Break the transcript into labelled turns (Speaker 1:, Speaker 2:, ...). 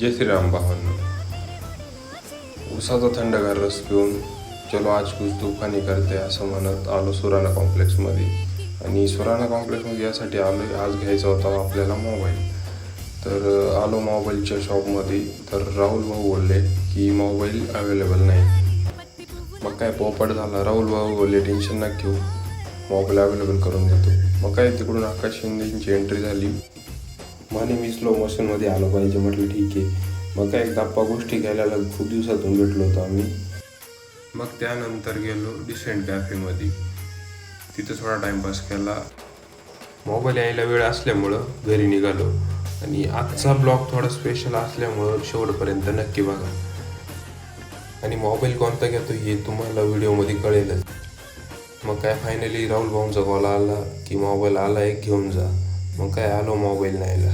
Speaker 1: जय श्रीराम भावांनो. उसाचा थंडगार रस पिऊन चलो आज कुछ तूफानी करते असं म्हणत आलो सुराणा कॉम्प्लेक्समध्ये. आणि सुराणा कॉम्प्लेक्समध्ये यासाठी आलो, आज घ्यायचा होता आपल्याला मोबाईल. तर आलो मोबाईलच्या शॉपमध्ये. तर राहुल भाऊ बोलले की मोबाईल अवेलेबल नाही. मग काय पोपट झाला. राहुल भाऊ बोलले टेन्शन नका घेऊ, मोबाईल अवेलेबल करून देतो. मग काय तिकडून आकाश शिंदेची एंट्री झाली. म्हणे मी स्लो मोशनमध्ये आलो पाहिजे. म्हटलं ठीक आहे. मग काय गप्पा गोष्टी घ्यायला खूप दिवसातून भेटलो होतो आम्ही. मग त्यानंतर गेलो डिसेंट कॅफेमध्ये. तिथं थोडा टाईमपास केला. मोबाईल यायला वेळ असल्यामुळं घरी निघालो. आणि आजचा ब्लॉग थोडा स्पेशल असल्यामुळं शेवटपर्यंत नक्की बघा. आणि मोबाईल कोणता घेतो हे तुम्हाला व्हिडिओमध्ये कळेलच. मग काय फायनली राहुल भाऊंचा कॉल आला की मोबाईल आला एक घेऊन जा. मग काय आलो मोबाईल न्यायला.